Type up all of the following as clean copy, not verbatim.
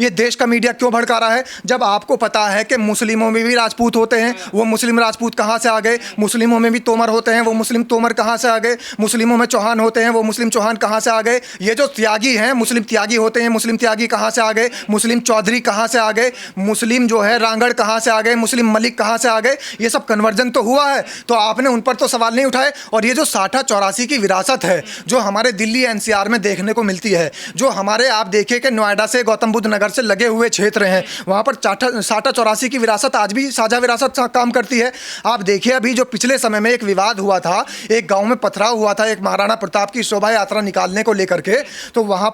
ये देश का मीडिया क्यों भड़का रहा है? जब आपको पता है कि मुस्लिमों में भी राजपूत होते हैं, वो मुस्लिम राजपूत कहाँ से आ गए? मुस्लिमों में भी तोमर होते हैं, वो मुस्लिम तोमर कहाँ से आ गए? मुस्लिमों में चौहान होते हैं, वो मुस्लिम चौहान कहाँ से आ गए? ये जो त्यागी हैं, मुस्लिम त्यागी होते हैं, मुस्लिम त्यागी कहाँ से आ गए? मुस्लिम चौधरी कहाँ से आ गए? मुस्लिम जो है रांगड़ कहाँ से आ गए? मुस्लिम मलिक कहाँ से आ गए? ये सब कन्वर्जन तो हुआ है, तो आपने उन पर तो सवाल नहीं उठाए। और ये जो 60-84 की विरासत है जो हमारे दिल्ली एनसीआर में देखने को मिलती है, जो हमारे आप देखिए कि नोएडा से गौतम बुद्ध नगर से लगे हुए क्षेत्र हैं, वहाँ पर 60-84 की विरासत आज भी साझा विरासत काम करती है। आप देखिए अभी जो पिछले समय में एक विवाद हुआ था, एक गांव में पथराव हुआ था एक महाराणा प्रताप की शोभा यात्रा निकालने को लेकर के, तो वहाँ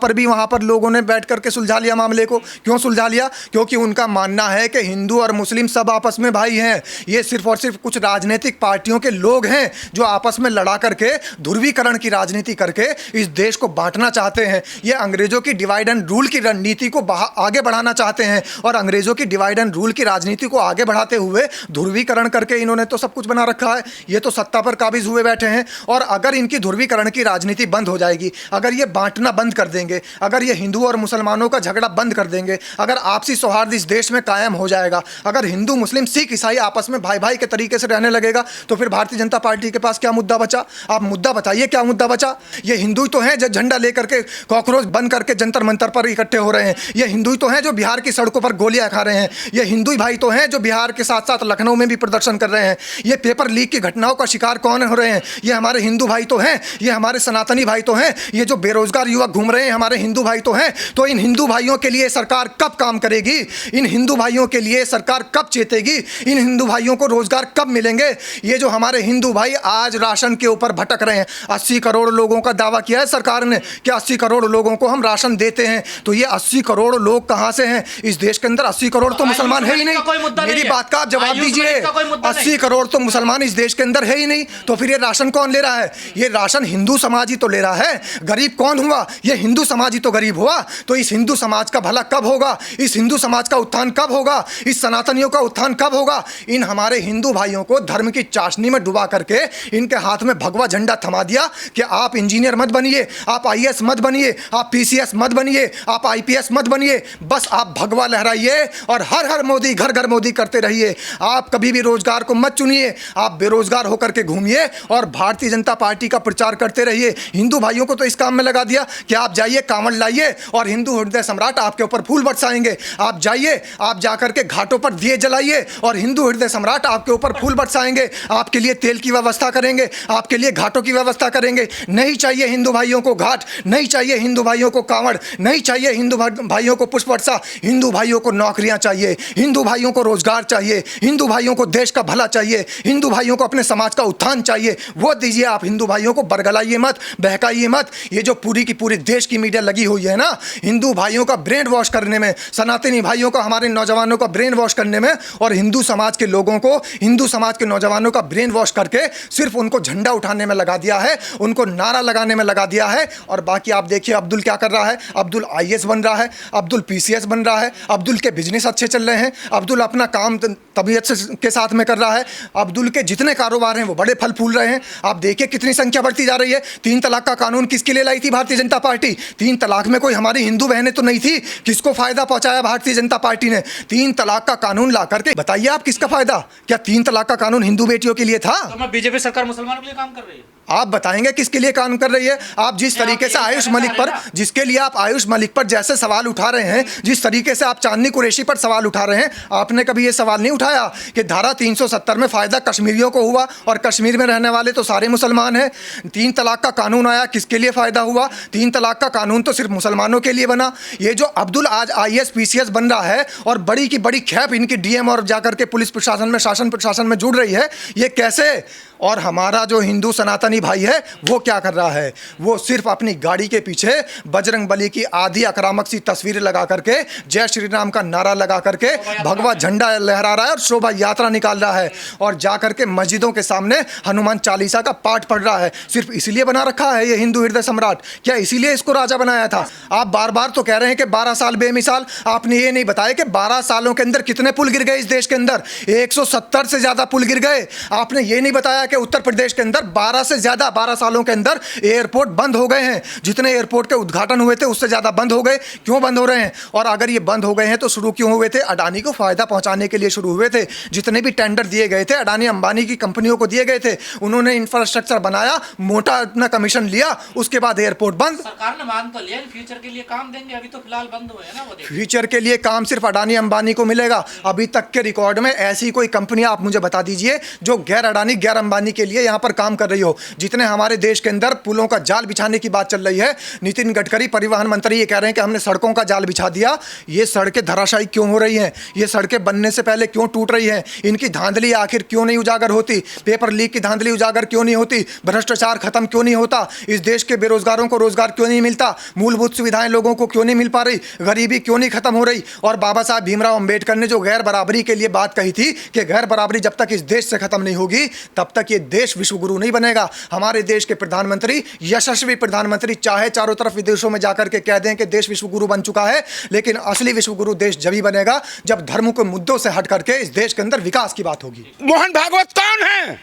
पर लोगों ने बैठ करके सुलझा लिया मामले को। क्यों सुलझा लिया? क्योंकि उनका मानना है कि हिंदू और मुस्लिम सब आपस में भाई हैं। ये सिर्फ और सिर्फ कुछ राजनीतिक पार्टियों के लोग हैं जो आपस में लड़ा करके ध्रुवीकरण की राजनीति करके इस देश को बांटना चाहते हैं। ये अंग्रेजों की डिवाइड एंड रूल की रणनीति को आगे बढ़ाना चाहते हैं, और अंग्रेजों की डिवाइड एंड रूल की राजनीति को आगे बढ़ाते हुए ध्रुवीकरण करके इन्होंने तो सब कुछ बना रखा है। ये तो सत्ता पर काबिज हुए बैठे हैं। और अगर इनकी ध्रुवीकरण की राजनीति बंद हो जाएगी, अगर ये बांटना बंद कर देंगे, अगर ये हिंदू और मुसलमानों का झगड़ा बंद कर देंगे, अगर आपसी सौहार्द इस देश में कायम हो जाएगा, अगर हिंदू मुस्लिम सिख ईसाई आपस में भाई भाई के तरीके से रहने लगेगा, तो फिर भारतीय जनता पार्टी के पास क्या मुद्दा बचा? आप मुद्दा बताइए, क्या मुद्दा बचा? ये हिंदू तो हैं जो झंडा लेकर के कॉकरोच बन करके जंतर मंतर पर इकट्ठे हो रहे हैं। ये हिंदू तो हैं जो बिहार की सड़कों पर गोलियां खा रहे हैं। ये हिंदू भाई तो हैं जो बिहार के साथ साथ लखनऊ में भी प्रदर्शन कर रहे हैं। ये पेपर लीक की घटनाओं का शिकार कौन हो रहे हैं? ये हमारे हिंदू भाई तो हैं, ये हमारे सनातनी भाई तो हैं। ये जो बेरोजगार युवक घूम रहे हैं हमारे हिंदू भाई तो हैं। तो इन हिंदू भाइयों के लिए सरकार कब काम करेगी? इन हिंदू भाइयों के लिए सरकार कब चेतेगी? इन हिंदू भाइयों को रोजगार कब मिलेंगे? ये जो हमारे हिंदू भाई आज राशन के ऊपर भटक रहे हैं, 80 करोड़ लोगों का दावा किया है सरकार ने कि 80 करोड़ लोगों को हम राशन देते हैं। तो ये 80 करोड़ लोग कहां से हैं? इस देश के अंदर 80 करोड़ तो मुसलमान है ही नहीं। मेरी बात का आप जवाब दीजिए। 80 करोड़ तो मुसलमान इस देश के अंदर है ही नहीं, तो फिर ये राशन कौन ले रहा है? ये राशन हिंदू समाज ही तो ले रहा है। गरीब कौन हुआ? ये हिंदू समाज ही तो गरीब हुआ। तो इस हिंदू समाज का भला कब होगा? इस हिंदू समाज का उत्थान कब होगा? इस सनातनियों का उत्थान कब होगा? इन हमारे हिंदू भाइयों को धर्म की चाशनी में डुबा करके इनके हाथ में भगवा झंडा थमा दिया कि आप इंजीनियर मत बनिए, आप आईएएस मत बनिए, आप पीसीएस मत बनिए, आप आईपीएस मत बनिए, बस आप भगवा लहराइए और हर हर मोदी घर घर मोदी करते रहिए। आप कभी भी रोजगार को मत चुनिए, आप बेरोजगार होकर के घूमिए और भारतीय जनता पार्टी का प्रचार करते रहिए। हिंदू भाइयों को तो इस काम में लगा दिया कि आप जाइए कांवड़ लाइए और हिंदू हृदय सम्राट आपके ऊपर फूल बरसाएंगे। आप जाइए, आप जाकर के घाटों पर दिए जलाइए और हिंदू हृदय सम्राट आपके ऊपर फूल बरसाएंगे। आपके लिए तेल की व्यवस्था करेंगे, आपके लिए घाटों की व्यवस्था करेंगे। नहीं चाहिए हिंदू भाइयों को घाट, नहीं चाहिए हिंदू भाइयों को कांवड़, नहीं चाहिए हिंदू भाइयों को पुष्प वर्षा। हिंदू भाइयों को नौकरियां चाहिए, हिंदू भाइयों को रोजगार चाहिए, हिंदू भाइयों को देश का भला चाहिए, हिंदू भाइयों को अपने समाज का उत्थान चाहिए। वो दीजिए। आप हिंदू भाइयों को बरगलाइए मत, बहकाइए मत। ये जो पूरी की पूरी देश की मीडिया लगी हुई है ना हिंदू भाइयों का ब्रेन वॉश करने में, सनातनी भाइयों का, हमारे नौजवानों का ब्रेन वॉश करने में, और हिंदू समाज के लोगों को, हिंदू समाज के नौजवानों का ब्रेन वॉश करके सिर्फ उनको झंडा उठाने में लगा दिया है, उनको नारा लगाने में लगा दिया है। और बाकी आप देखिए अब्दुल क्या कर रहा है। अब्दुल आईएएस बन रहा है, अब्दुल पीसीएस बन रहा है, अब्दुल के बिजनेस अच्छे चल रहे हैं, अब्दुल अपना काम तबीयत के साथ में कर रहा है, अब्दुल के जितने कारोबार हैं वो बड़े फल फूल रहे हैं। आप देखिए कितनी संख्या बढ़ती जा रही है। 3 तलाक का कानून किसके लिए लाई थी भारतीय जनता पार्टी? 3 तलाक में कोई हमारी हिंदू बहनें तो नहीं थी। किसको फायदा पहुंचाया भारतीय जनता पार्टी ने? 3 तलाक का कानून ला करके बताइए आप किसका फायदा? क्या 3 तलाक का कानून हिंदू बेटियों के लिए था? तो बीजेपी सरकार मुसलमानों के लिए काम कर रही है। आप बताएंगे किसके लिए काम कर रही है? आप जिस तरीके से आयुष मलिक पर, जिसके लिए आप आयुष मलिक पर जैसे सवाल उठा रहे हैं, जिस तरीके से आप चांदनी कुरैशी पर सवाल उठा रहे हैं, आपने कभी ये सवाल नहीं उठाया कि धारा 370 में फायदा कश्मीरियों को हुआ और कश्मीर में रहने वाले तो सारे मुसलमान हैं। 3 तलाक का कानून आया, किसके लिए फायदा हुआ? 3 तलाक का कानून तो सिर्फ मुसलमानों के लिए बना। ये जो अब्दुल आज आईएएस पीसीएस बन रहा है और बड़ी की बड़ी खैप इनकी डीएम और जाकर के पुलिस प्रशासन में, शासन प्रशासन में जुड़ रही है, ये कैसे? और हमारा जो हिंदू सनातनी भाई है वो क्या कर रहा है? वो सिर्फ अपनी गाड़ी के पीछे बजरंग बली की आधी आक्रामक सी तस्वीर लगा करके, जय श्री राम का नारा लगा करके भगवा झंडा लहरा रहा है और शोभा यात्रा निकाल रहा है, और जा करके मस्जिदों के सामने हनुमान चालीसा का पाठ पढ़ रहा है। सिर्फ इसलिए बना रखा है ये हिंदू हृदय सम्राट? क्या इसीलिए इसको राजा बनाया था? आप बार बार तो कह रहे हैं कि 12 साल बेमिसाल। आपने ये नहीं बताया कि 12 सालों के अंदर कितने पुल गिर गए इस देश के अंदर? 170 से ज्यादा पुल गिर गए। आपने ये नहीं बताया कि उत्तर प्रदेश के अंदर 12 सालों के अंदर एयरपोर्ट बंद हो गए हैं। जितने एयरपोर्ट के उद्घाटन हुए थे उससे ज़्यादा बंद हो गए। क्यों बंद हो रहे हैं? और अगर ये बंद हो गए हैं तो शुरू क्यों हुए थे? अडानी को फ़ायदा पहुंचाने के लिए शुरू हुए थे। जितने भी टेंडर दिए गए थे अडानी अंबानी की कंपनियों को दिए गए थे, उन्होंने इंफ्रास्ट्रक्चर बनाया, मोटा अपना कमीशन लिया, उसके बाद एयरपोर्ट बंद। सरकार ने मान तो लिया फ्यूचर के लिए काम देंगे, अभी तो फिलहाल बंद हुए हैं ना वो। फ्यूचर के लिए काम सिर्फ अडानी अंबानी को मिलेगा। अभी तक के रिकॉर्ड में ऐसी कोई कंपनी आप मुझे बता दीजिए जो गैर अडानी गैर अंबानी के लिए यहाँ पर काम कर रही हो। जितने हमारे देश के अंदर पुलों का जाल बिछाने की बात चल रही है, नितिन गडकरी परिवहन मंत्री ये कह रहे हैं कि हमने सड़कों का जाल बिछा दिया। ये सड़कें धराशायी क्यों हो रही हैं? ये सड़कें बनने से पहले क्यों टूट रही हैं? इनकी धांधली आखिर क्यों नहीं उजागर होती? पेपर लीक की धांधली उजागर क्यों नहीं होती? भ्रष्टाचार खत्म क्यों नहीं होता? इस देश के बेरोजगारों को रोजगार क्यों नहीं मिलता? मूलभूत सुविधाएं लोगों को क्यों नहीं मिल पा रही? गरीबी क्यों नहीं खत्म हो रही? और बाबा साहब भीमराव अंबेडकर ने जो गैर बराबरी के लिए बात कही थी कि गैर बराबरी जब तक इस देश से खत्म नहीं होगी तब तक ये देश विश्वगुरु नहीं बनेगा। हमारे देश के प्रधानमंत्री, यशस्वी प्रधानमंत्री, चाहे चारों तरफ विदेशों में जाकर के कह दें कि देश विश्वगुरु बन चुका है, लेकिन असली विश्वगुरु देश जब ही बनेगा जब धर्म के मुद्दों से हट करके इस देश के अंदर विकास की बात होगी। मोहन भागवत कौन है?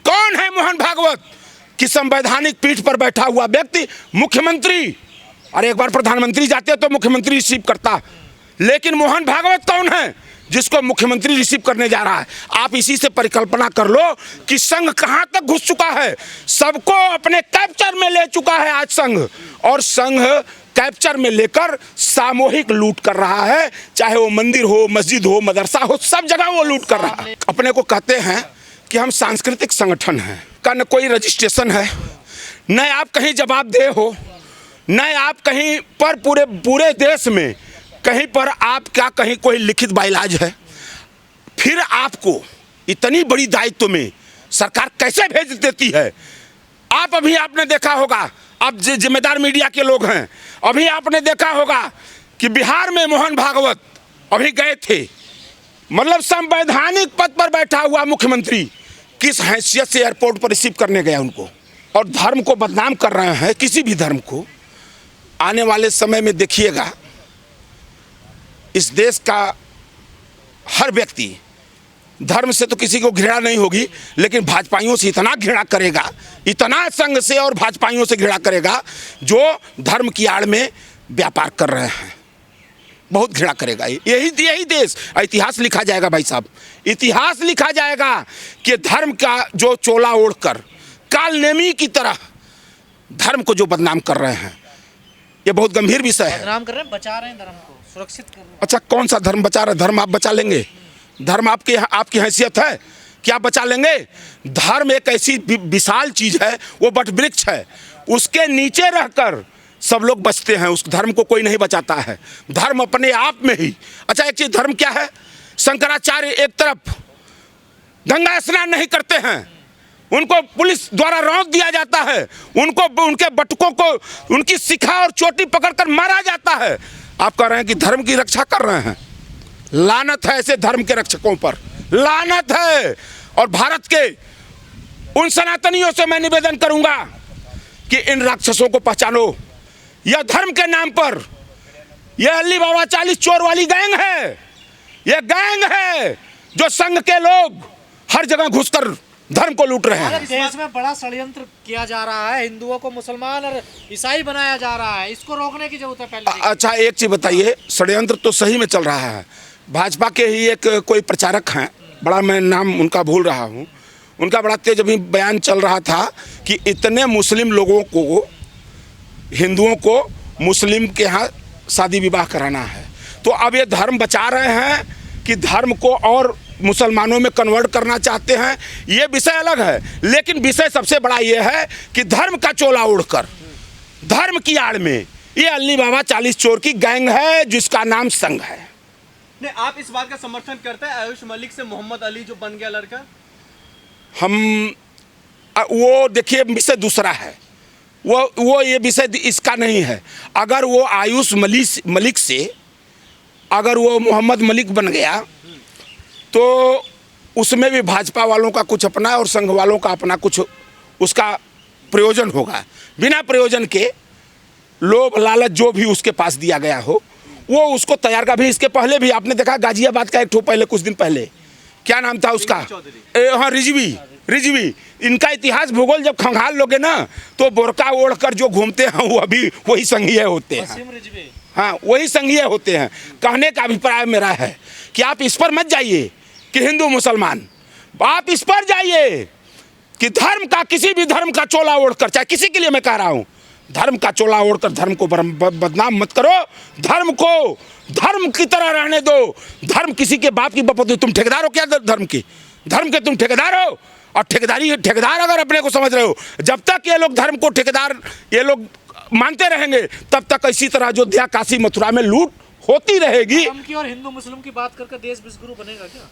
कौन है मोहन भागवत? कि संवैधानिक पीठ पर बैठा हुआ व्यक्ति मुख्यमंत्री, अरे एक बार प्रधानमंत्री जाते तो मुख्यमंत्री रिसीव करता, लेकिन मोहन भागवत कौन है जिसको मुख्यमंत्री रिसीव करने जा रहा है? आप इसी से परिकल्पना कर लो कि संघ कहां तक घुस चुका है। सबको अपने कैप्चर में ले चुका है आज संघ, और संघ कैप्चर में लेकर सामूहिक लूट कर रहा है। चाहे वो मंदिर हो, मस्जिद हो, मदरसा हो, सब जगह वो लूट कर रहा है। अपने को कहते हैं कि हम सांस्कृतिक संगठन हैं, का न कोई रजिस्ट्रेशन है, न आप कहीं जवाबदेह हो, न आप कहीं पर पूरे देश में कहीं पर आपका कहीं कोई लिखित बाइलाज है। फिर आपको इतनी बड़ी दायित्व में सरकार कैसे भेज देती है? आप अभी आपने देखा होगा, आप जिम्मेदार मीडिया के लोग हैं, अभी आपने देखा होगा कि बिहार में मोहन भागवत अभी गए थे, मतलब संवैधानिक पद पर बैठा हुआ मुख्यमंत्री किस हैसियत से एयरपोर्ट पर रिसीव करने गया उनको, और धर्म को बदनाम कर रहे हैं, किसी भी धर्म को। आने वाले समय में देखिएगा इस देश का हर व्यक्ति, धर्म से तो किसी को घृणा नहीं होगी, लेकिन भाजपाइयों से इतना घृणा करेगा, इतना संघ से और भाजपाइयों से घृणा करेगा जो धर्म की आड़ में व्यापार कर रहे हैं। बहुत घृणा करेगा। यही देश, इतिहास लिखा जाएगा भाई साहब, इतिहास लिखा जाएगा कि धर्म का जो चोला ओढ़कर कालनेमी की तरह धर्म को जो बदनाम कर रहे हैं, ये बहुत गंभीर विषय है। बदनाम कर रहे हैं, बचा रहे हैं धर्म को, सुरक्षित कर रहे हैं। अच्छा, कौन सा धर्म बचा रहे? धर्म आप बचा लेंगे? धर्म आपकी हैसियत है कि आप बचा लेंगे? धर्म एक ऐसी विशाल चीज है, वो वट वृक्ष है, उसके नीचे रहकर सब लोग बचते हैं, उस धर्म को कोई नहीं बचाता है। धर्म अपने आप में ही। अच्छा, एक चीज धर्म क्या है? शंकराचार्य एक तरफ गंगा स्नान नहीं करते हैं, उनको पुलिस द्वारा रौंद दिया जाता है, उनको उनके बटुकों को उनकी शिखा और चोटी पकड़कर मारा जाता है। आप कह रहे हैं कि धर्म की रक्षा कर रहे हैं। लानत है ऐसे धर्म के रक्षकों पर, लानत है। और भारत के उन सनातनियों से मैं निवेदन करूंगा कि इन राक्षसों को पहचानो। यह धर्म के नाम पर यह अली बाबा 40 चोर वाली गैंग है। यह गैंग है जो संघ के लोग हर जगह घुसकर धर्म को लूट रहे हैं। देश में बड़ा षड्यंत्र किया जा रहा है, हिंदुओं को मुसलमान और ईसाई बनाया जा रहा है, इसको रोकने की जरूरत है पहले। अच्छा, एक चीज बताइए, षड्यंत्र तो सही में चल रहा है। भाजपा के ही एक कोई प्रचारक हैं, बड़ा मैं नाम उनका भूल रहा हूँ, उनका बड़ा तेज अभी बयान चल रहा था कि इतने मुस्लिम लोगों को, हिंदुओं को मुस्लिम के यहाँ शादी विवाह कराना है। तो अब ये धर्म बचा रहे हैं कि धर्म को और मुसलमानों में कन्वर्ट करना चाहते हैं, ये विषय अलग है। लेकिन विषय सबसे बड़ा ये है कि धर्म का चोला ओढ़कर धर्म की आड़ में ये अली बाबा 40 चोर की गैंग है जिसका नाम संघ है। नहीं, आप इस बात का समर्थन करते हैं आयुष मलिक से मोहम्मद अली जो बन गया लड़का? हम वो देखिए विषय दूसरा है, वो ये विषय इसका नहीं है। अगर वो आयुष मलिक से अगर वो मोहम्मद मलिक बन गया तो उसमें भी भाजपा वालों का कुछ अपना और संघ वालों का अपना कुछ उसका प्रयोजन होगा। बिना प्रयोजन के लोभ लालच जो भी उसके पास दिया गया हो वो उसको तैयार का भी। इसके पहले भी आपने देखा गाजियाबाद का एक ठो पहले कुछ दिन पहले क्या नाम था उसका, हाँ रिजवी, इनका इतिहास भूगोल जब खंगाल लोगे ना तो बोरका ओढ़कर जो घूमते हैं वो अभी वही संघीय होते हैं। वसीम रिजवी। हाँ, वही संघीय होते हैं। कहने का अभिप्राय मेरा है कि आप इस पर मत जाइए कि हिंदू मुसलमान, आप इस पर जाइए कि धर्म का, किसी भी धर्म का चोला ओढ़कर, चाहे किसी के लिए मैं कह रहा हूँ, धर्म का चोला ओढ़कर धर्म को बदनाम मत करो। धर्म को धर्म की तरह रहने दो। धर्म किसी के बाप की बपौती, तुम ठेकेदार हो क्या धर्म के? धर्म के तुम ठेकेदार हो। और ठेकेदार अगर अपने को समझ रहे हो, जब तक ये लोग धर्म को ठेकेदार ये लोग मानते रहेंगे तब तक इसी तरह अयोध्या, काशी, मथुरा में लूट होती रहेगी। धर्म की और हिंदू मुस्लिम की बात करके देश विश्वगुरु बनेगा क्या?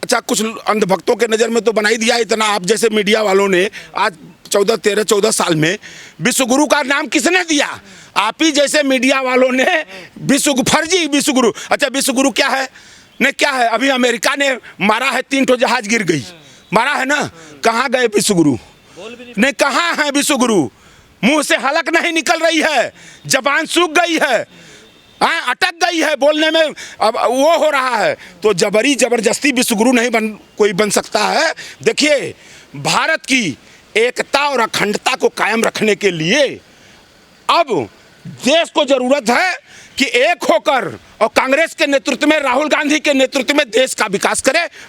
अच्छा, कुछ अंधभक्तों के नज़र में तो बना ही दिया। इतना आप जैसे मीडिया वालों ने आज 14 साल में विश्वगुरु का नाम किसने दिया? आप ही जैसे मीडिया वालों ने फर्जी विश्वगुरु। अच्छा, विश्वगुरु क्या है? ने क्या है? अभी अमेरिका ने मारा है, 3 ठो जहाज गिर गई, मारा है ना। कहाँ गए विश्वगुरु? ने कहाँ है विश्वगुरु? मुंह से हलक नहीं निकल रही है, जबान सूख गई है, अटक गई है, बोलने में अब वो हो रहा है। तो जबरदस्ती विश्वगुरु नहीं कोई बन सकता है। देखिए, भारत की एकता और अखंडता को कायम रखने के लिए अब देश को जरूरत है कि एक होकर और कांग्रेस के नेतृत्व में, राहुल गांधी के नेतृत्व में देश का विकास करे,